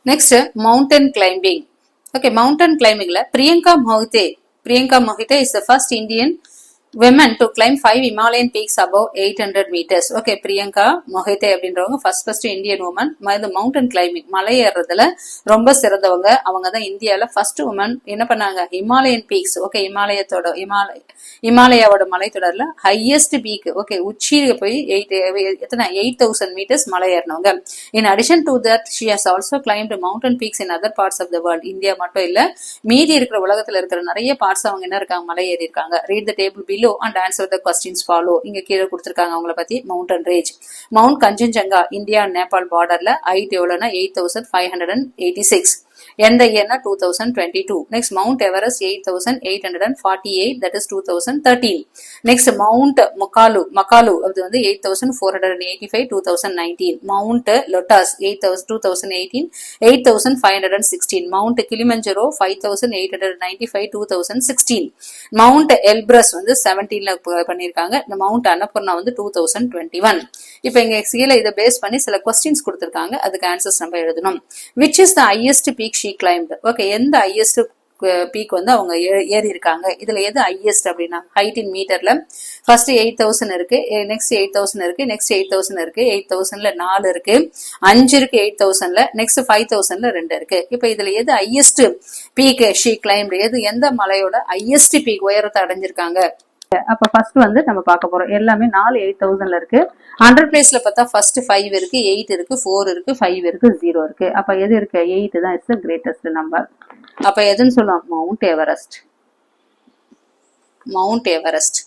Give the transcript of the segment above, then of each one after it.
Next, mountain climbing. Okay, mountain climbing la Priyanka Mohite is the first Indian women to climb 5 Himalayan peaks above 800 meters. Okay, Priyanka Mohite அப்படின்றவங்க first Indian woman. இந்த mountain climbing மலை ஏறுறதுல ரொம்ப சிறந்தவங்க. அவங்க தான் இந்தியால first woman என்ன பண்ணாங்க, Himalayan peaks. Okay, இமாலயாவோட மலைத்தொடர்ல highest peak. Okay, உச்சியில போய் 8000 meters மலை ஏறினவங்க. In addition to that, she has also climbed mountain peaks in other parts of the world. India மட்டும் இல்ல, மீதி இருக்கிற உலகத்துல இருக்கிற நிறைய பார்ட்ஸ் அவங்க என்ன இருக்காங்க, மலை ஏறி இருக்காங்க. Read the table below and answer the questions follow. இங்க கீழே கொடுத்திருக்காங்க அவங்கள பத்தி. Mountain range mount Kanchenjunga India Nepal பார்டர்ல ஹைட் எவ்வளவுனா 8586. எந்த இயர்னா 2022. Next mount Everest 8848, that is 2013. Next mount Makalu அது வந்து 8485 2019. Mount Lhotse 2018 8516. Mount Kilimanjaro 5895 2016. Mount Elbrus வந்து 17ல பண்ணிருக்காங்க. இந்த மவுண்ட் அன்னபூர்ணா வந்து 2021. இப்ப இங்க கீழே இதை பேஸ் பண்ணி சில கொஸ்டின்ஸ் கொடுத்திருக்காங்க, அதுக்கு ஆன்சர்ஸ் நம்ம எழுதணும். which is the highest peak she climbed? Okay, எந்த highest பீக் வந்து அவங்க ஏறி இருக்காங்க, இதுல எது ஹையஸ்ட் அப்படின்னா ஹைட் இன் மீட்டர்ல ஃபர்ஸ்ட் 8000 இருக்கு, நெக்ஸ்ட் 8000 இருக்கு, நெக்ஸ்ட் 8000 இருக்கு, 8000ல 4 இருக்கு, 5 இருக்கு 8000ல, நெக்ஸ்ட் 5000ல 2 இருக்கு. இப்ப இதுல எது ஹையஸ்ட் பீக் ஷீ கிளைம்டு, எந்த மலையோட ஹையஸ்ட் பீக் உயரத்தை அடைஞ்சிருக்காங்க? அப்ப ஃபர்ஸ்ட் வந்து நம்ம பார்க்க போறோம். எல்லாமே 4 8000ல இருக்கு. 100 பிளேஸ்ல பார்த்தா ஃபர்ஸ்ட் 5 இருக்கு, 8 இருக்கு, 4 இருக்கு, 5 இருக்கு, 0 இருக்கு. அப்ப எது இருக்கு? 8 தான் இஸ் தி கிரேட்டஸ்ட் நம்பர். அப்ப எதுன்னு சொல்லலாம்? Mount Everest. மவுண்ட் எவரெஸ்ட்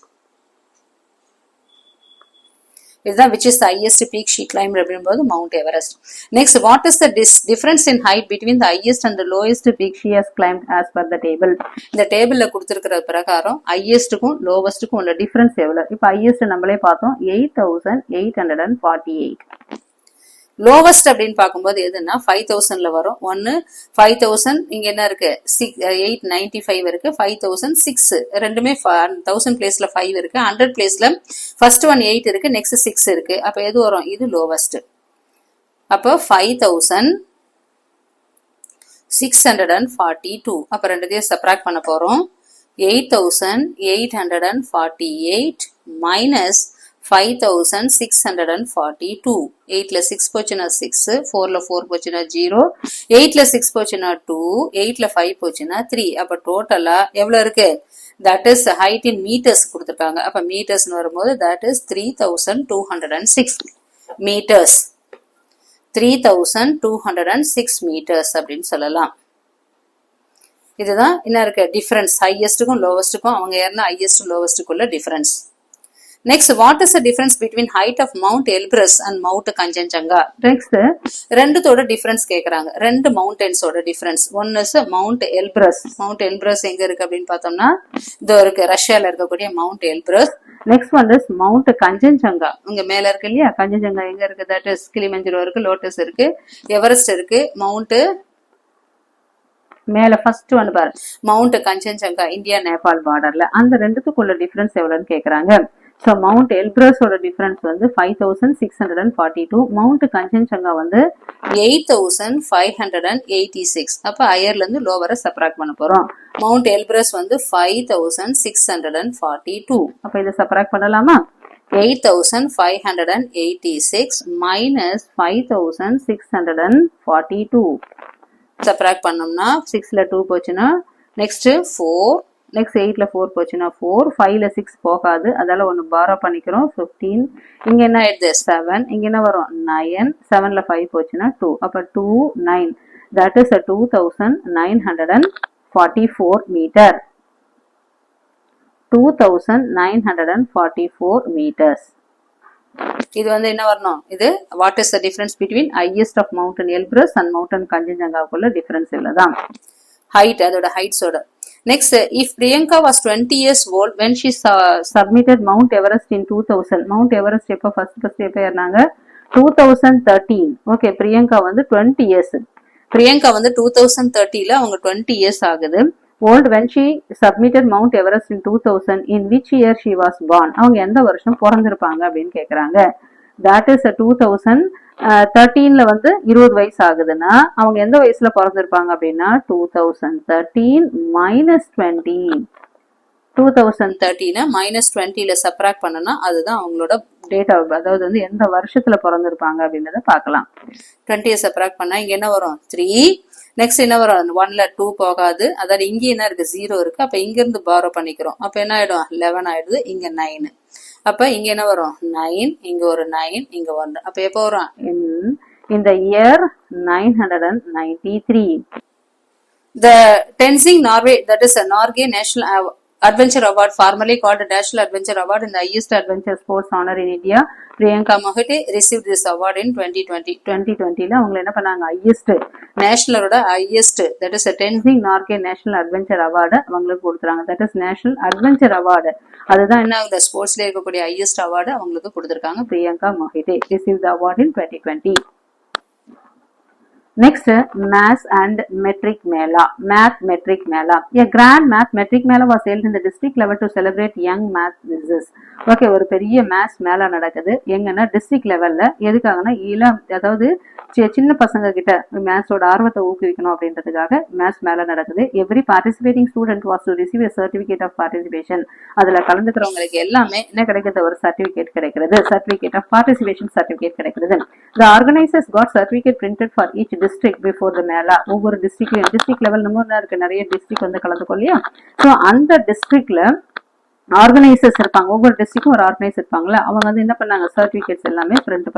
இதுதான் which is the highest peak she climbed அப்படிங்கும்போது Mount Everest. Next, what is the difference in height between the highest and the lowest peak she has climbed as per the table? இந்த டேபிள்ல கொடுத்திருக்கிற பிரகாரம் ஹையஸ்டுக்கும் லோவஸ்டுக்கும் உள்ள difference எவ்வளவு? இப்ப highest நம்மளே பார்த்தோம் 8848. லோவஸ்ட் அப்படின்னு பார்க்கும்போது எதுன்னா 5000ல வரும். 5000, இங்க என்ன இருக்கு 895 இருக்கு, 5006 ரெண்டுமே 1000 பிளேஸ்ல 5 இருக்கு, 100 பிளேஸ்ல ஃபர்ஸ்ட் 8 இருக்கு, நெக்ஸ்ட் 6 இருக்கு. அப்ப எது வரும்? இது லோவஸ்ட். அப்ப 5642. அப்ப ரெண்டுத்தையும் சப்ராக்ட் பண்ண போறோம். 8848 மைனஸ் 5642. 8ல 6 போச்சுன்னா 6, 4ல 4 போச்சுன்னா 0, 8ல 6 போச்சுன்னா 2, 8ல 5 போச்சுன்னா 3. அப்ப டோட்டலா எவ்வளவு இருக்கு? that is height in meters கொடுத்திருக்காங்க. அப்ப meters வரும்போது that is 3206 meters. 3206 meters அப்படின்னு சொல்லலாம். இதுதான் என்ன இருக்கு டிஃபரன்ஸ், ஹையஸ்டுக்கும் லோவஸ்டுக்கும், அவங்க ஏறின ஹையஸ்ட் லோவஸ்டுக்குள்ள difference. Next, what is the difference between height of mount Elbrus and mount Kanchenjunga? Next, ரெண்டுத்தோட டிஃபரன்ஸ் கேக்குறாங்க. ரெண்டு மவுண்டன்ஸோட difference. One is mount Elbrus. Mount Elbrus எங்க இருக்கு அப்படின்னு பார்த்தோம்னா இதோ இருக்கு, ரஷ்யால இருக்கக்கூடிய mount Elbrus. Next one is mount Kanchenjunga. இங்க மேல இருக்கு இல்லையா, கஞ்சன்ஜங்கா எங்க இருக்கு? தட் இஸ் கிளிமஞ்சரோ இருக்கு, லோட்டஸ் இருக்கு, எவரெஸ்ட் இருக்கு, மவுண்ட் மேல ஃபர்ஸ்ட் ஒன் பாரு மவுண்ட் கஞ்சன்ஜங்கா இந்தியா நேபாள் பார்டர்ல. அந்த ரெண்டுத்துக்குள்ள டிஃபரன்ஸ் எவ்வளவுன்னு கேக்குறாங்க. So மவுண்ட் எல்பிரஸோட டிஃபரன்ஸ் வந்து 5642, மவுண்ட் கஞ்சன்ஜங்கா வந்து 8586. அப்ப ஹையர்ல இருந்து லோவரை சப்ராக்ட் பண்ண போறோம். மவுண்ட் எல்பிரஸ் வந்து 5642. அப்ப இதை சப்ராக்ட் பண்ணலாமா? 8586 மைனஸ் 5642 சப்ராக்ட் பண்ணோம்னா 6ல 2 போச்சுன்னா நெக்ஸ்ட் 4, நெக்ஸ்ட் 8ல 4 போச்சுன்னா 4, 5ல 6 போகாது, அதால ஒன்னு பாரோ பண்ணிக்கிறோம் 15. இங்க என்ன ஆயிடுது 7, இங்க என்ன வரும் 9, 7ல 5 போச்சுன்னா 2, அப்ப 2 9, that is a 2944 meter. 2944 meters. இது வந்து என்ன வரணும்? இது what is the difference between highest of mountain Elbrus and mountain Kanchenjunga குள்ள டிஃபரன்ஸ் இவ்வளவுதான். ஹைட், அதோட ஹைட்ஸோட. Next, if Priyanka was 20 years old when she submitted Mount Everest in 2000, Mount Everest எப்ப first எப்ப ஏறினாங்க? 2013. ஓகே, பிரியங்கா வந்து 20 years. பிரியங்கா வந்து 2030ல அவங்க 20 years ஆகுது. Old when she submitted Mount Everest in 2000, in which year she was born? அவங்க எந்த வருஷம் பிறந்திருப்பாங்க அப்படின்னு கேக்குறாங்க. that is 2013ல வந்து 20 வயசு ஆகுதுன்னா அவங்க எந்த வயசுல பிறந்திருப்பாங்க அப்படின்னா 2013 minus 20. 2013 மைனஸ் 20ல சப்ராக்ட் பண்ணனா அதுதான் அவங்களோட டேட் ஆஃப், அதாவது வந்து எந்த வருஷத்துல பிறந்திருப்பாங்க அப்படின்றத பார்க்கலாம். 20 சப்ராக்ட் பண்ணா இங்க என்ன வரும் 3. நெக்ஸ்ட் என்ன வரும் 1ல 2 போகாது, அதாவது இங்க என்ன இருக்கு 0 இருக்கு. அப்ப இங்க இருந்து பாரோ பண்ணிக்கிறோம். அப்ப என்ன ஆயிடும் 11 ஆயிடுது. இங்க 9. அப்ப இங்க என்ன வரும் 9, இங்க ஒரு 9, இங்க 1. அப்ப எப்போ வரும் in the year 993. The Tenzing Norway, that is a Norway National Adventure Award, formerly called National Adventure Award, in the highest adventure sports honor in India. Priyanka Mohite received this award in 2020. 2020ல அவங்க என்ன பண்ணாங்க highest நேஷனலோட highest, that is a Tenzing Norway National Adventure Award அவங்களுக்கு கொடுத்துறாங்க. that is National Adventure Award. அதுதான் என்ன இந்த ஸ்போர்ட்ஸ்ல இருக்கக்கூடிய highest award அவங்களுக்கு கொடுத்திருக்காங்க. Priyanka Mohite received the award in 2020. Next, Maths and Metric Mela. Math Metric Mela. A grand Math Metric Mela was held in the district level to celebrate young math whizzes. Okay, ஒரு பெரிய maths மேலா நடக்குது எங்கன்னா district லெவல்ல. எதுக்காகனா இளம், அதாவது சின்ன பசங்க கிட்ட மேத்ஸோட ஆர்வத்தை ஊக்குவிக்கணும் அப்படின்றதுக்காக மேத்ஸ் மேலா நடக்குது. Every participating student was to receive a certificate of participation. அதுல கலந்துக்கிறவங்களுக்கு எல்லாமே என்ன கிடைக்கிறது, ஒரு சர்டிபிகேட் கிடைக்கிறது. சர்டிபிகேட் ஆஃப் பார்ட்டிசிபேஷன் சர்டிபிகேட் கிடைக்கிறது. The organizers got certificate printed for each district before the மேலா. ஒவ்வொரு டிஸ்ட்ரிக்ட்லயும் டிஸ்ட்ரிக்ட் லெவல் நம்ம இருக்கு, நிறைய டிஸ்ட்ரிக்ட் வந்து கலந்துக்கும் இல்லையா. ஸோ அந்த டிஸ்ட்ரிக்ட்ல ஆர்கனைசர்ஸ் இருப்பாங்க. ஒவ்வொரு டிஸ்ட்ரிக்டும் ஒரு ஆர்கனைசர் இருப்பாங்களா, அவங்க வந்து என்ன பண்ணாங்க சர்டிபிகேட்ஸ் எல்லாமே பிரிண்ட்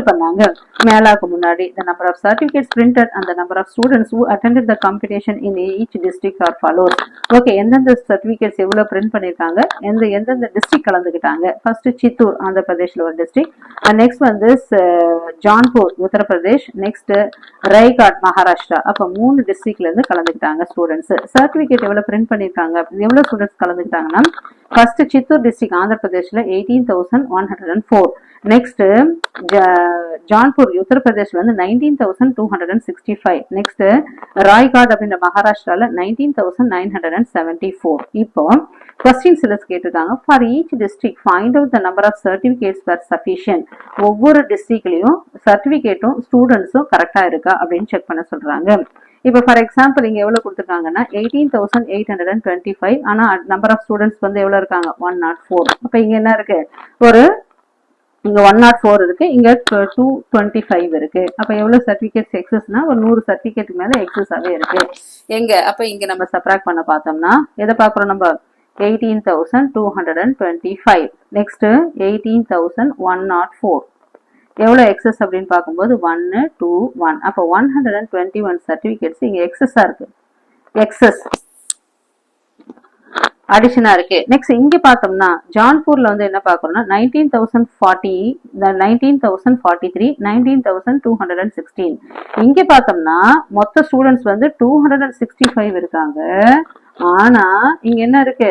பண்ணாங்க மேலாக்கு முன்னாடி. the number of certificates printed and the number of students who attended the competition in each district are follows. Okay, எந்தெந்த சர்டிபிகேட்ஸ் எவ்வளவு பிரிண்ட் பண்ணிருக்காங்க, எந்தெந்த டிஸ்ட்ரிக்ட் கலந்துக்கிட்டாங்க. ஃபர்ஸ்ட் சித்தூர் ஆந்திர பிரதேஷ்ல ஒரு டிஸ்ட்ரிக்ட், நெக்ஸ்ட் வந்து ஜான்பூர் உத்தரப்பிரதேஷ், நெக்ஸ்ட் ரைகாட் மகாராஷ்டிரா. அப்ப 3 டிஸ்ட்ரிக்ட்ல இருந்து கலந்துக்கிட்டாங்க ஸ்டூடெண்ட்ஸ். சர்டிபிகேட் எவ்வளவு பிரிண்ட் பண்ணிருக்காங்க, எவ்வளவு ஸ்டூடெண்ட்ஸ் கலந்துக்கிட்டாங்கன்னா ஃபர்ஸ்ட் சித்தூர் டிஸ்ட்ரிக்ட் ஆந்திர பிரதேஷ்ல 18,104. நெக்ஸ்ட் ஜான்பூர் உத்தரப்பிரதேஷ்ல வந்து 19,265. நெக்ஸ்ட் ராய்காட் அப்படின்ற மகாராஷ்டிரால 19,974. இப்போ கொஸ்டின் சிலஸ் கேட்டிருக்காங்க. For each district find out the number of certificates for sufficient. ஒவ்வொரு டிஸ்ட்ரிக்ட்லயும் சர்டிபிகேட்டும் ஸ்டூடெண்ட்ஸும் கரெக்டா இருக்கா அப்படின்னு செக் பண்ண சொல்றாங்க. இப்போ ஃபார் எக்ஸாம்பிள் இங்க எவ்வளவு கொடுத்துருக்காங்கன்னா 18,825. ஆனா நம்பர் ஆஃப் ஸ்டூடெண்ட்ஸ் வந்து எவ்வளவு இருக்காங்க 104. அப்ப இங்க என்ன இருக்கு, ஒரு இங்க 104 இருக்கு, இங்க 225 இருக்கு. அப்ப எவ்வளவு சர்டிபிகேட்ஸ் எக்ஸஸ்னா ஒரு 100 சர்டிபிகேட்டுக்கு மேல எக்ஸஸாவே இருக்கு எங்க. அப்ப இங்க நம்ம சப்ராக்ட் பண்ண பார்த்தோம்னா எதை பாக்குறோம் நம்ம 18,225. நெக்ஸ்ட் 18,104 எவ்வளவு எக்ஸஸ் அப்படின்னு பார்க்கும்போது 1 2 1. அப்ப 121 சர்டிபிகேட்ஸ் இங்க எக்ஸஸா இருக்கு, எக்ஸஸ் அடிஷனா இருக்கு. நெக்ஸ்ட் இங்க பார்த்தோம்னா ஜான்பூர்ல வந்து என்ன பார்க்கணும்னா 19,040, 19,043, 19,216. இங்க பார்த்தோம்னா மொத்த ஸ்டூடெண்ட்ஸ் வந்து 265 இருக்காங்க. ஆனா இங்க என்ன இருக்கு,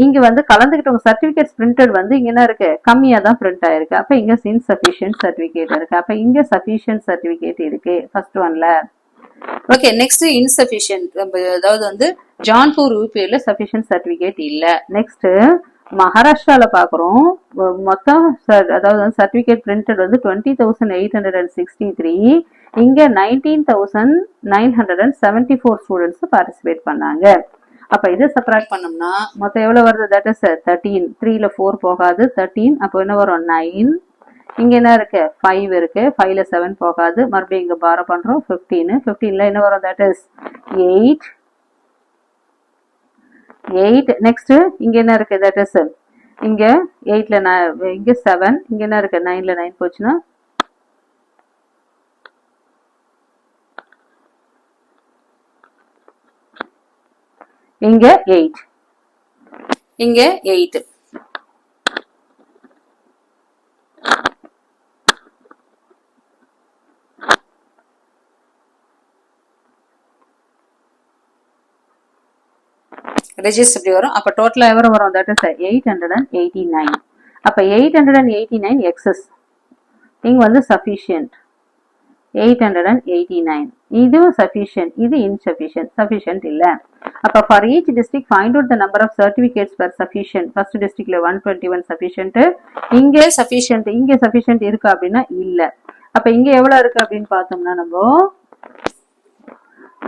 இங்க வந்து கலந்துகிட்டவங்க சர்டிபிகேட்ஸ் பிரிண்டட் வந்து இங்க என்ன இருக்கு, கம்மியா தான் பிரிண்ட் ஆயிருக்கு. அப்ப இங்க இன்சஃபிஷியன்ட் சர்டிபிகேட் இருக்கு. அப்ப இங்க சஃபிஷியன்ட் சர்டிபிகேட் இருக்கு ஃபர்ஸ்ட் ஒன்ல. ஓகே, நெக்ஸ்ட் இன்சஃபிஷியன்ட், அதாவது வந்து ஜான்பூர் யூபில சஃபிஷியன்ட் சர்டிபிகேட் இல்ல. நெக்ஸ்ட் மகாராஷ்டிரால பாக்குறோம் மொத்தம், அதாவது சர்டிபிகேட் பிரிண்டட் வந்து 20,863. இங்க 19,974 ஸ்டூடெண்ட்ஸ் பார்ட்டிசிபேட் பண்ணாங்க. அப்ப இதை சப்ராக்ட் பண்ணோம்னா மொத்தம் எவ்வளவு வருது, தட் இஸ் 13. 3ல 4 போகாது 13. அப்போ என்ன வரும் 9. இங்க என்ன இருக்கு 5 இருக்கு, 5ல 7 போகாது, மறுபடியும் இங்க பாரோ பண்றோம் 15. 15ல என்ன வரும், தட் இஸ் 8. நெக்ஸ்ட் இங்க என்ன இருக்கு, தட் இஸ் இங்க 8ல இங்க 7, இங்க என்ன இருக்கு 9ல 9 போச்சுன்னா இங்க 8, இங்க 8. ரெஜிஸ்டர் இப்படி வரும். அப்ப டோட்டலா எவ்வளவு வரும், தட் இஸ் 889. அப்ப 889 எக்ஸஸ், இங்க வந்து சஃபிஷியன்ட் 889. இது sufficient, இது insufficient, sufficient இல்ல. அப்ப for each district find out the number of certificates per sufficient. First districtல 121 sufficient, இங்க sufficient இருக்கா அப்படின்னா இல்ல. அப்ப இங்க எவ்வளவு இருக்கு அப்படின்னு பார்த்தோம்னா நம்ம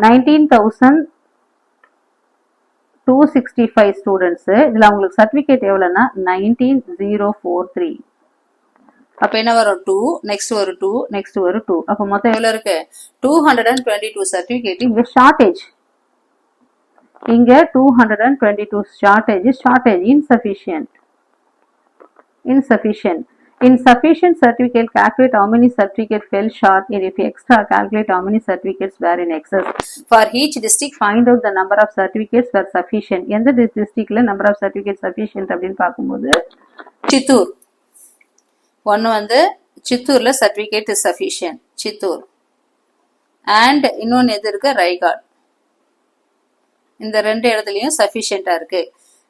19,265 ஸ்டூடெண்ட்ஸ். இதுல அவங்களுக்கு சர்டிபிகேட் எவ்வளவுன்னா 19,043. அப்ப என்ன வரும் 2, நெக்ஸ்ட் ஒரு 2, நெக்ஸ்ட் ஒரு 2. அப்ப மொத்தம் எவ்வளவு இருக்கு 222 சர்டிபிகேட். இங்க ஷார்டேஜ், இங்க 222 shortage insufficient. In sufficient certificate, calculate how many certificates fell short, and if extra, calculate how many certificates were in excess. For each district, find out the number of certificates were sufficient. எந்த districtல number of certificates sufficient அப்படின்னு பார்க்கும்போது சித்தூர் ஒன்னு வந்து சித்தூர்ல certificate is sufficient, Chittoor. and இன்னொன்னு எது இருக்கு ரைகாட். இந்த ரெண்டு இடத்துலயும் sufficientஆ இருக்கு.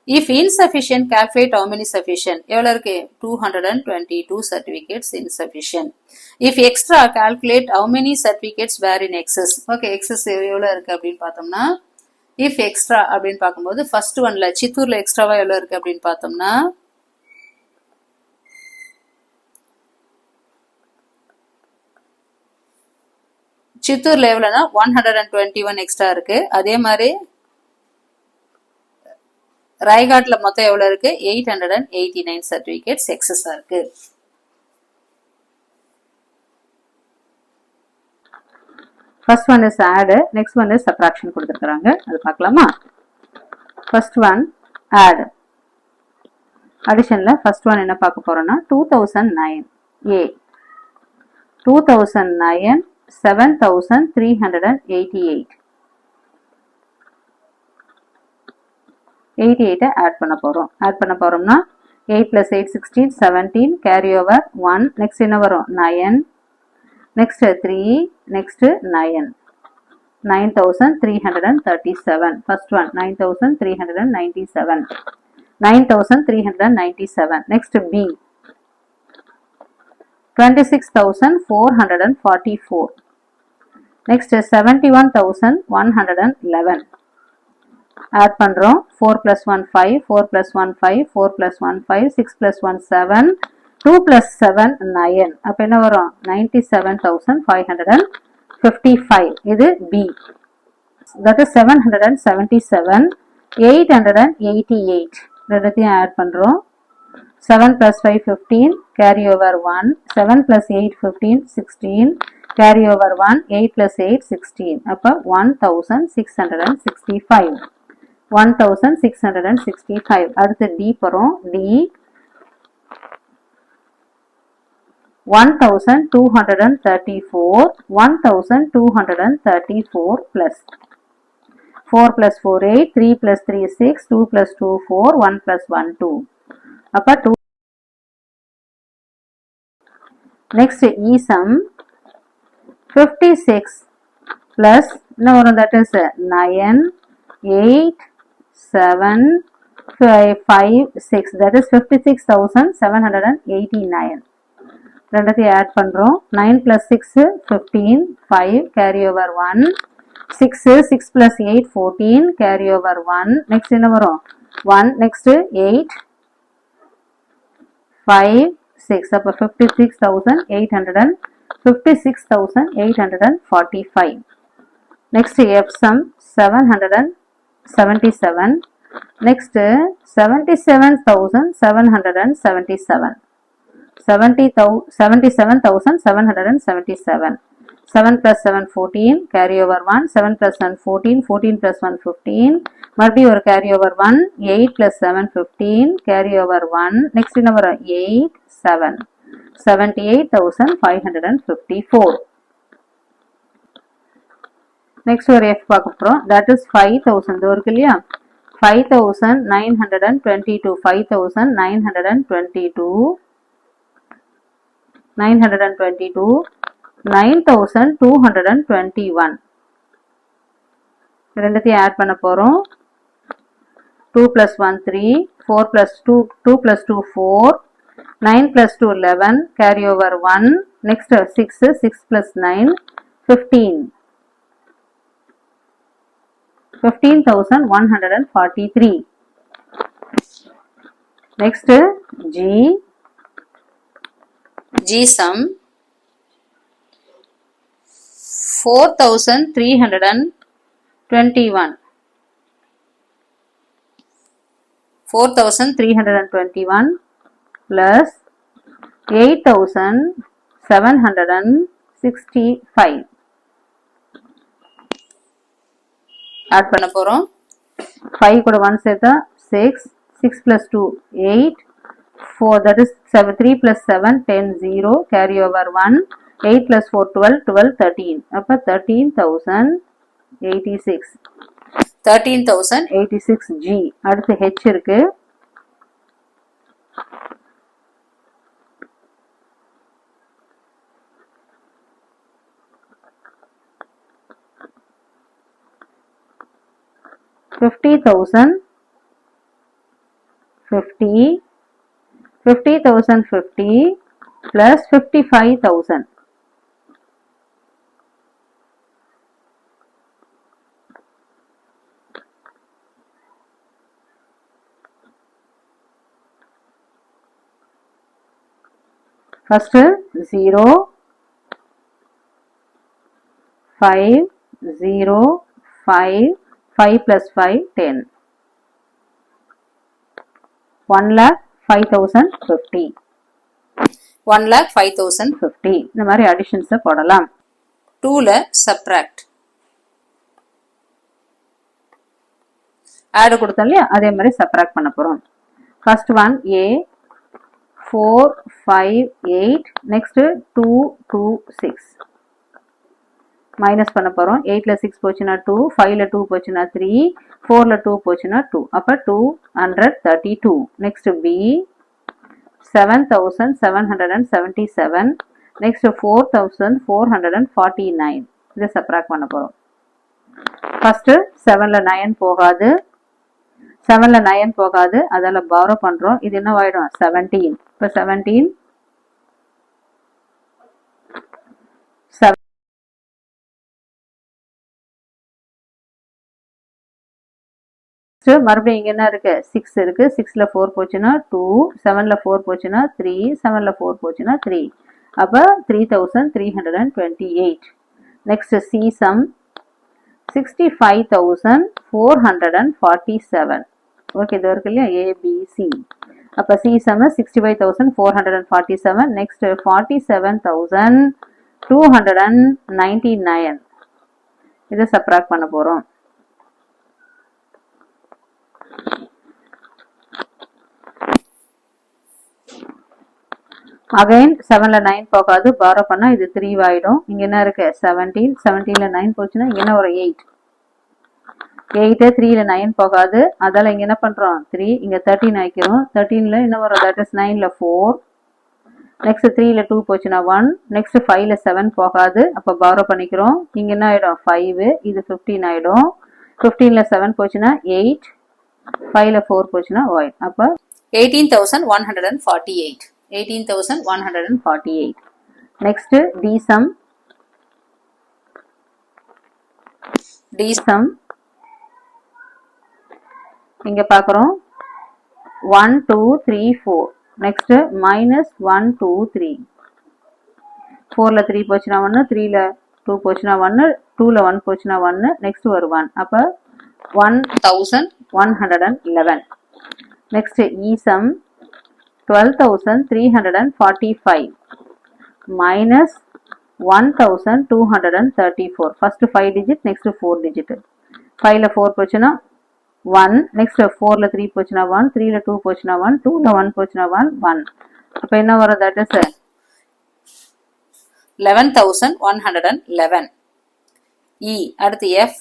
If insufficient, calculate how many sufficient. எவ்வளவு இருக்கு 222 certificates insufficient. If extra, calculate how many certificates were in excess. Okay, excess எவ்வளவு இருக்கு அப்படின்னு பார்த்தோம்னா if extra அப்படின்னு பார்க்கும்போது first oneல சித்தூர்ல எக்ஸ்ட்ராவா எவ்வளவு இருக்கு அப்படின்னு பார்த்தோம்னா சித்தூர்ல எவ்வளவுனா 121 எக்ஸ்ட்ரா இருக்கு. அதே மாதிரி ராய்காட்ல மொத்தம் எவ்வளவு இருக்கு 889 சர்டிபிகேட்ஸ் எக்ஸஸா இருக்கு. First one is add, next one is subtraction கொடுத்துருக்காங்க. அது பார்க்கலாமா? First one add. அடிஷன்ல ஃபர்ஸ்ட் ஒன் என்ன பார்க்க போறோம்னா 2009 ஏ 2009 7,388 88 ஆட் பண்ண போறோம். ஆட் பண்ண போறோம்னா 8 plus 8 16 17 carry over 1. நெக்ஸ்ட் என்ன வரும் 9, next 3, next 9 9,337. First one 9,397. Next B 26,444. Next 71,111. Add பண்றோம் 4 plus 1 5, 4 plus 1 5, 4 plus 1 5, 6 plus 1 7, 2 plus 7 9. அப்ப என்ன வரும் 97,555. இது B. That is 777, 888. ரெண்டுத்தையும் ஆட் பண்றோம். 7 plus 5 15, carry over 1. 7 plus 8 15, 16, carry over 1. 8 plus 8 16. அப்ப 1665. 1665. அடுத்து D போறோம். D 1234. 1234 plus 4 plus 4 8, 3 plus 3 6, 2 plus 2 4, 1 plus 1 2. அப்ப 2. Next E sum 56 plus no, that is 9 8 7 5 6. That is 56,789. ரெண்டத்தையும் add பண்றோம். 9 plus 6 15, 5 carry over 1. 6 6 plus 8 14, carry over 1. நெக்ஸ்ட் என்ன வரும் 1. Next 8 5 6. அப்ப 56,845. Next F sum 777. Next 77,777. 77,777. 7 plus 7 14, carry over 1. 7 plus 1 14, 14 plus 1 15. மறுபடியும் ஒரு carry over 1. 8 plus 7 15, carry over 1. நெக்ஸ்ட் என்ன வரும் 8 7. 78,554. நெக்ஸ்ட் ஒரு F பார்க்க போறோம். that is 5,000 இருக்கு இல்லையா 5,922. 5,922. 9,221. ரெண்டுத்தையும் ஆட் பண்ண போறோம். 2 plus 1 3, 4 plus 2 2 plus 2 4, 9 plus 2 11, carry over 1. Next 6 6 plus 9 15. 15,143. Next G sum 4,321. 4,321 plus 8,765. add பண்ண போறோம். 5 கூட 1 சேர்த்தா 6, 6 plus 2 8, 4 that is 7, 3 plus 7 10 0 carry over 1, 8 plus 4 12, 12 13 அப்ப 13,086. 13,086 G. அடுத்து H இருக்கு. $50,050 plus 55,000. First 0 5 0 5 5 plus 5 10. 1,05,050. 1,05,050. இந்த மாதிரி அடிஷன்ஸை போடலாம். 2ல subtract. add கொடுத்தோம் இல்லையா அதே மாதிரி subtract பண்ண போறோம். First one A 4 5 8 next 2 2 6 minus பண்ண போறோம். 8ல 6 போச்சுனா 2, 5ல 2 போச்சுனா 3, 4ல 2 போச்சுனா 2 அப்ப 232. next B 7,777 next 4,449. இதை subtract பண்ண போறோம். first 7ல 9 போகாது, 7ல 9 போகாது, அதால borrow பண்றோம். இது என்ன ஆயிடும் 17. இப்ப 17 மறுபடியும் இங்க என்ன இருக்கு 6 இருக்கு. 6ல 4 போச்சுனா 2, 7ல 4 போச்சுனா 3, 7ல 4 போச்சுனா 3 அப்ப 3,328. next C sum 65,447. ஓகே இது இருக்கு இல்லையா ABC அப்ப C sum 65,447. next 47,299. இதை subtract பண்ண போறோம். அகைன் 7ல 9 போகாது, borrow பண்ணா இது 3 ஆயிடும். இங்க என்ன இருக்கு 17, 17ல 9 போச்சுன்னா இங்க என்ன ஒரு 8, 8 3ல 9 போகாது, அதால இங்க என்ன பண்றோம் 3, இங்க 13 ஆயிக்கிறோம். 13ல என்ன வரும் that is 9ல 4, next 3ல 2 போச்சுன்னா 1, next 5ல 7 போகாது, அப்ப borrow பண்ணிக்கிறோம். இங்க என்ன ஆயிடும் 5, இது 15 ஆயிடும். 15ல 7 போச்சுன்னா 8, 5ல 4 போச்சுன்னா 1 அப்ப 18,148. 18,148. next D sum இங்க பார்க்கிறோம் 1 2 3 4 next minus 1 2 3. 4ல 3 போச்சுனா 1, 3ல 2 போச்சுனா 1, 2ல 1 போச்சுனா 1, next ஒரு 1 அப்ப 1,111. next E sum 12,345 minus 1,234. first 5 digit, next 4 digit. 5ல 4 போச்சுனா 1, next 4ல 3 போச்சுனா 1, 3ல 2 போச்சுனா 1, 2ல 1 போச்சுனா 1, 1 அப்ப என்ன வரும் that is 11,111. E அடுத்து F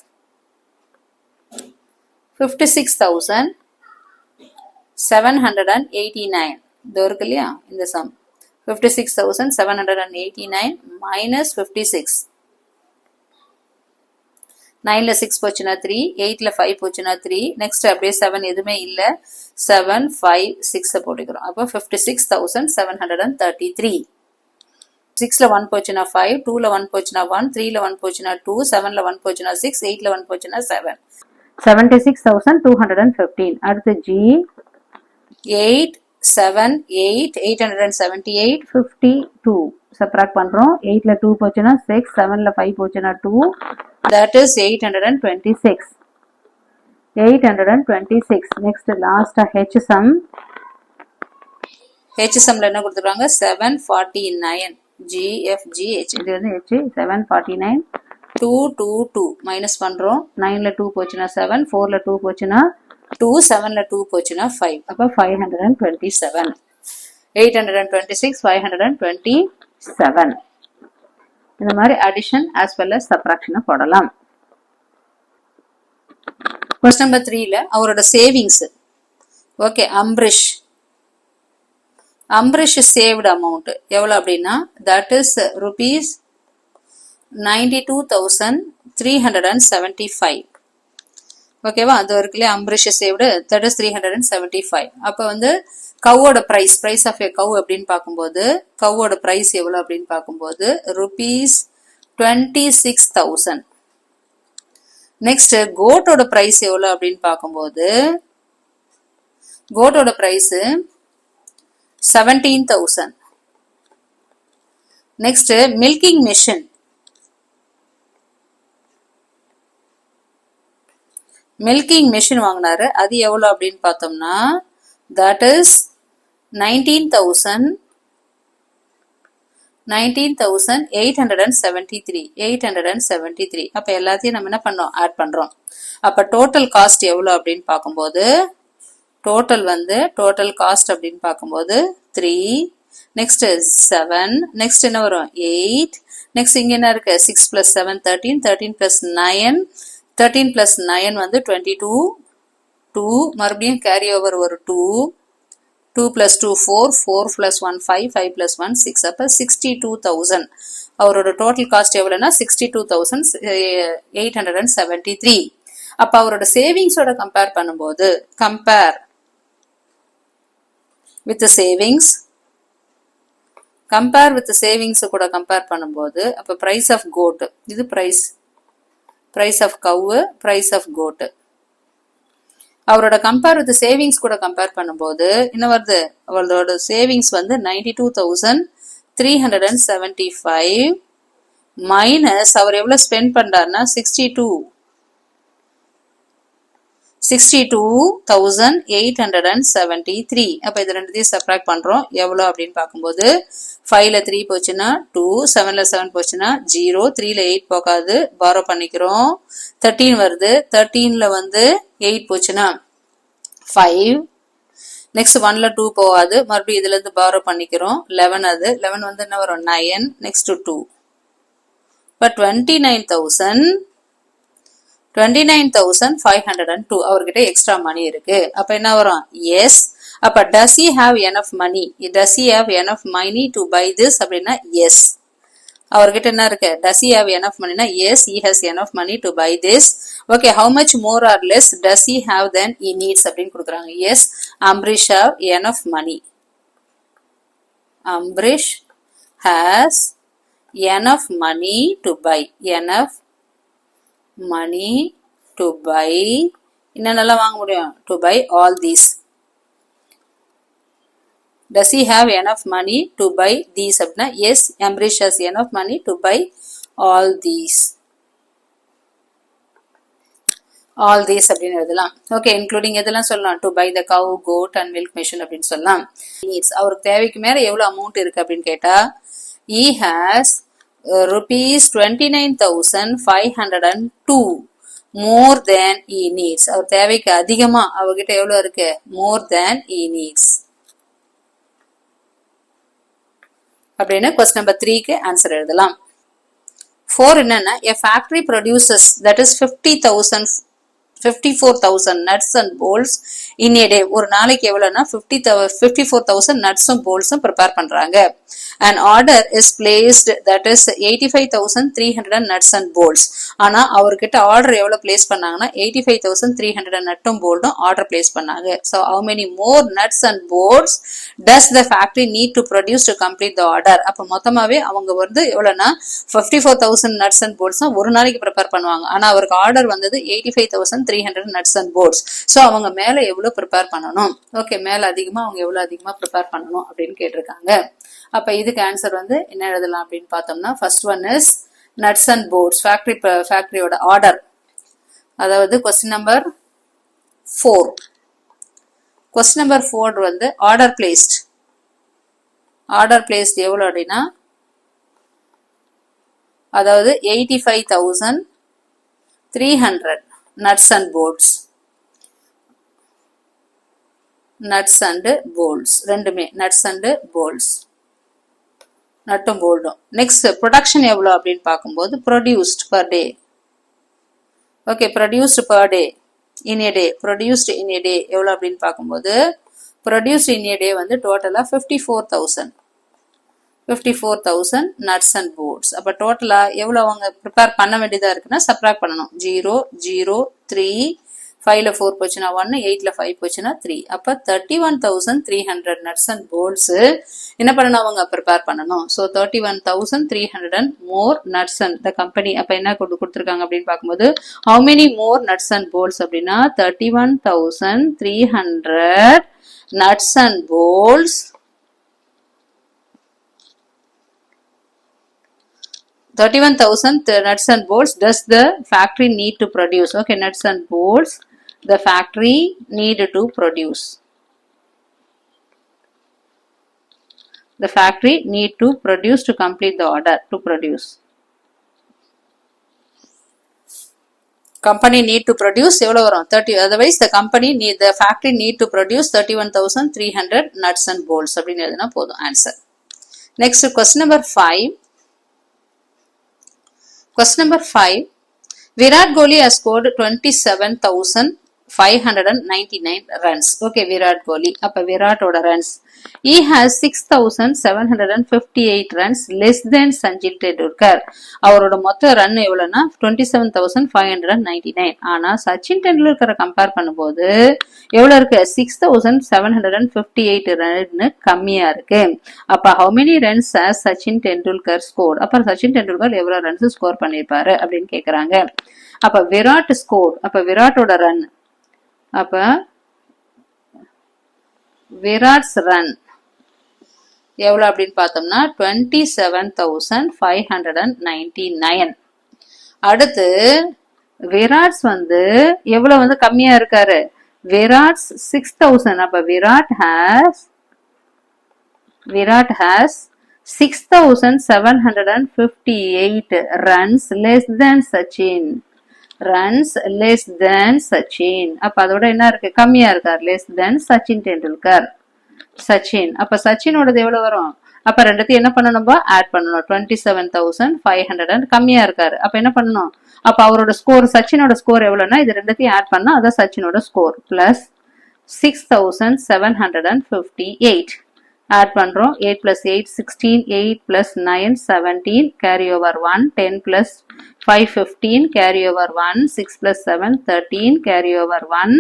56,789. இது இருக்கு இல்லையா இந்த சம் 56,789 minus 56. 9ல 6 போச்சுனா 3, 8ல 5 போச்சுனா 3, next அப்படியே 7 எதுவுமே இல்ல 7 5 6 போட்டுக்கிறோம். அப்ப 56,733. 6ல 1 போச்சுனா 5, 2ல 1 போச்சுனா 1, 3ல 1 போச்சுனா 2, 7ல 1 போச்சுனா 6, 8ல 1 போச்சுனா 7. 76,215. அடுத்து G 8 7 8 878 52. சப்ராக்ட் பண்றோம். 8ல 2 போச்சுன்னா 6, 7ல 5 போச்சுன்னா 2, that is 826. 826. நெக்ஸ்ட் லாஸ்டா H sum. H sumல என்ன கொடுத்துருக்காங்க? 749. GFGH. இது வந்து H 749. 2 2 2 மைனஸ் பண்றோம். 9ல 2 போச்சுன்னா 7, 4ல 2 போச்சுன்னா 2, 7ல 2 போச்சுன்னா 5. அப்ப 527. 826 527. இந்த மாதிரி addition as well as subtraction போடலாம். Question number 3ல அவரோட savings. Okay, Ambarish saved amount எவ்வளவு அப்படின்னா that is rupees 92,375. ஓகேவா, அது இருக்குல்ல அம்பரிஷ் சேவ்டு, that is 375. அப்ப வந்து கவோட பிரைஸ் ஆஃப் ஏ கவ் அப்படின்னு பார்க்கும்போது கவோட பிரைஸ் எவ்வளவு அப்படின்னு பார்க்கும்போது rupees 26,000. நெக்ஸ்ட் கோட்டோட பிரைஸ் எவ்வளவு அப்படின்னு பார்க்கும்போது கோட்டோட பிரைஸ் 17,000. நெக்ஸ்ட் மில்கிங் மெஷின் வாங்கினாரு, அது எவ்வளவு அப்படின்னு பார்த்தோம்னா that is 19,873. அப்ப எல்லாத்தையும் நம்ம என்ன பண்ணோம்? ஆட் பண்றோம். அப்ப டோட்டல் காஸ்ட் எவ்வளவு அப்படின்னு பார்க்கும்போது டோட்டல் காஸ்ட் அப்படின்னு பார்க்கும்போது 3, நெக்ஸ்ட் 7, நெக்ஸ்ட் என்ன வரும் 8, நெக்ஸ்ட் இங்க என்ன இருக்கு 6 plus 7 13, 13 plus 9, 13 plus 9 வந்து 22, 2 மறுபடியும் கேரி ஓவர் ஒரு 2, 2 plus 2 4, 4 plus 1 5, 5 plus 1 6. அப்ப 62,000. அவரோட டோட்டல் காஸ்ட் எவ்வளவுனா 62,873. அப்ப அவரோட சேவிங்ஸோட கம்பேர் பண்ணும்போது கம்பேர் வித் சேவிங்ஸ் கூட கம்பேர் பண்ணும்போது அப்ப பிரைஸ் ஆஃப் கோட், இது price of cow, price of goat. அவரோட கம்பேர் வித் சேவிங்ஸ் கூட கம்பேர் பண்ணும்போது என்ன வருது? அவரோட சேவிங்ஸ் வந்து 92,375 மைனஸ் அவர் எவ்வளவு ஸ்பெண்ட் பண்றாருன்னா 62,873. அப்ப இது ரெண்டுத்தையும் சப்ராக்ட் பண்றோம். எவ்வளவு அப்படின்னு பார்க்கும்போது 5ல 3 போச்சுன்னா 2, 7ல 7 போச்சுன்னா 0, 3ல 8 போகாது, பாரோ பண்ணிக்கிறோம். 13 வருது, 13ல வந்து 8 போச்சுன்னா 5, நெக்ஸ்ட் 1ல 2 போகாது, மறுபடியும் இதுல இருந்து பாரோ பண்ணிக்கிறோம். 11 அது 11 வந்து என்ன வரும் 9, நெக்ஸ்ட் 2. இப்ப 29,502 அவர்கிட்ட எக்ஸ்ட்ரா மணி இருக்கு. அப்ப என்ன வரும்? எஸ். அப்ப does he have enough money? Does he have enough money to buy this? அப்படின்னா எஸ். அவர்கிட்ட என்ன இருக்கு? does he have enough money? Yes, he has enough money to buy this. Okay, how much more or less does he have than he needs? அப்படின்னு கொடுக்குறாங்க. Yes, Ambrish have enough money. Ambrish has enough money to buy. Enough money to buy என்னென்னலாம் வாங்க முடியும்? To buy all these. Does he have enough money to buy these? அப்படின்னா yes, Ambrish has enough money to buy all these. All these அப்படின்னு எழுதலாம். Okay, including எதெல்லாம் சொல்லலாம்? To buy the cow, goat and milk machine அப்படின்னு சொல்லலாம். அவருக்கு தேவைக்கு மேல எவ்வளவு அமௌண்ட் இருக்கு அப்படின்னு கேட்டா he has rupees 29,502 more than he needs. அவர் தேவைக்கு அதிகமா அவர்கிட்ட எவ்வளவு இருக்கு? more than he needs. அப்படின்னு கொஸ்டின் நம்பர் 3க்கு ஆன்சர் எழுதலாம். 4 என்னன்னா a factory produces that is 54,000 nuts and bolts in a day. ஒரு நாளைக்கு எவ்வளவுனா 54,000 நட்ஸும் போல்ட்ஸும் ப்ரிப்பேர் பண்றாங்க. An order is placed that is 85,300 nuts and bolts. ஆனா அவர்கிட்ட ஆர்டர் எவ்வளவு பிளேஸ் பண்ணாங்கன்னா 85,300 நட்டும் போல்டும் ஆர்டர் பிளேஸ் பண்ணாங்க. So how many more nuts and bolts does the factory need to produce to complete the order? அப்ப மொத்தமாவே அவங்க வந்து எவ்வளவுனா 54,000 nuts and bolts ஒரு நாளைக்கு ப்ரிப்பேர் பண்ணுவாங்க. ஆனா அவருக்கு ஆர்டர் வந்தது 85,300 1300 nuts and bolts. ஸோ அவங்க மேல எவ்வளவு ப்ரிப்பேர் பண்ணணும், ஓகே மேல அதிகமா அவங்க எவ்வளவு அதிகமா ப்ரிப்பேர் பண்ணணும் அப்படின்னு கேட்டிருக்காங்க. அப்ப இதுக்கு ஆன்சர் வந்து என்ன எழுதலாம் அப்படின்னு பார்த்தோம்னா, first one is nuts and bolts ஃபேக்டரியோட ஆர்டர், அதாவது கொஸ்டின் நம்பர் 4. கொஸ்டின் நம்பர் 4 வந்து ஆர்டர் பிளேஸ்ட் எவ்வளவு அப்படின்னா, அதாவது 85,300 nuts and bolts. ரெண்டுமே nuts and bolts, நட்டும் போல்டும். நெக்ஸ்ட் ப்ரொடக்ஷன் எவ்வளவு அப்படின்னு பார்க்கும்போது produced per day. Okay, produced per day in a day, produced in a day எவ்வளவு அப்படின்னு பார்க்கும்போது produced in a day வந்து டோட்டலா 54,000 nuts and bolts. அப்ப டோட்டலா எவ்வளவு அவங்க ப்ரிப்பேர் பண்ண வேண்டியதா இருக்குன்னா சப்ராக்ட் பண்ணணும். 0 0 3 5ல 4 போச்சுன்னா 1, 8ல 5 போச்சுன்னா 3. அப்ப 31,300 nuts and bolts என்ன பண்ணணும், அவங்க ப்ரிப்பேர் பண்ணணும். So 31,300 and more nuts and the company. அப்ப என்ன கொடுத்துருக்காங்க அப்படின்னு பார்க்கும்போது how many more nuts and bolts அப்படின்னா 31,300 nuts and bolts. 31,000 nuts and bolts does the factory need to produce. Okay, nuts and bolts the factory need to produce. The factory need to produce to complete the order to produce. Company need to produce எவ்வளவு வரும் 30. Otherwise the factory need to produce 31,300 nuts and bolts அப்படின்னு எழுதினா போதும் answer. Next question number 5. Question number 5. Virat Kohli has scored 27,599 runs. Okay, Virat Kohli. அப்ப விராட்டோட runs. He has 6,758 runs less than Sachin Tendulkar. அவரோட மொத்த run எவ்வளவுனா 27,599. ஆனா Sachin டெண்டுல்கரை compare பண்ணும்போது எவ்வளவு இருக்கு, 6,758 ரன் கம்மியா இருக்கு. அப்ப how many runs has Sachin Tendulkar scored? அப்ப சச்சின் டெண்டுல்கர் எவ்வளவு ரன்ஸ் ஸ்கோர் பண்ணிருப்பாரு அப்படின்னு கேக்குறாங்க. அப்ப விராட் ஸ்கோர், அப்ப விராட்டோட ரன், அப்ப விராட்ஸ் ரன் எவ்வளவு அப்படின்னு பார்த்தோம்னா 27,599. அடுத்து விராட்ஸ் வந்து எவ்வளவு வந்து கம்மியா இருக்காரு, விராட்ஸ் 6,000. அப்ப Virat has 6,758 runs less than Sachin. அப்ப அதோட என்ன இருக்கு, கம்மியா இருக்கார், less than Sachin Tendulkar. அப்ப சச்சினோடது எவ்வளவு வரும், அப்ப ரெண்டுத்தையும் என்ன பண்ணணும், ஆட் பண்ணணும். 27,500 கம்மியா இருக்காரு. அப்ப என்ன பண்ணணும், அப்ப அவரோட ஸ்கோர், சச்சினோட ஸ்கோர் எவ்வளவுனா இது ரெண்டுத்தையும் ஆட் பண்ணா அதான் சச்சினோட ஸ்கோர். பிளஸ் 6,758 ஆட் பண்றோம். 8 plus 8 16, 8 plus 9 17, carry over 1, 10 plus 5 15, carry over 1, 6 plus 7 13, carry over 1,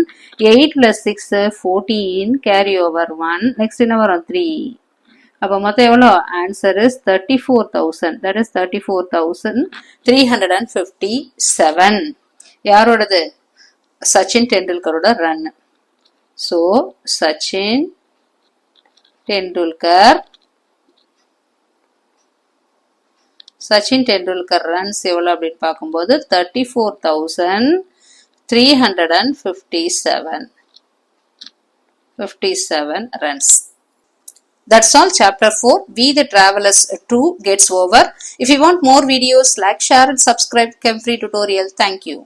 8 plus 6 14, carry over 1. நெக்ஸ்ட் என்ன வரும், 3. அப்ப மொத்தம் எவ்வளோ, ஆன்சர் இஸ் 34,000. that is 34,357. யாரோடது, சச்சின் டெண்டுல்கரோட run. So Sachin Tendulkar runs எவ்வளவு அப்படின்னு பார்க்கும்போது 34,357 runs. That's all. Chapter 4 We the Travelers 2 gets over. If you want more videos, like, share and subscribe Chem Free Tutorial. Thank you.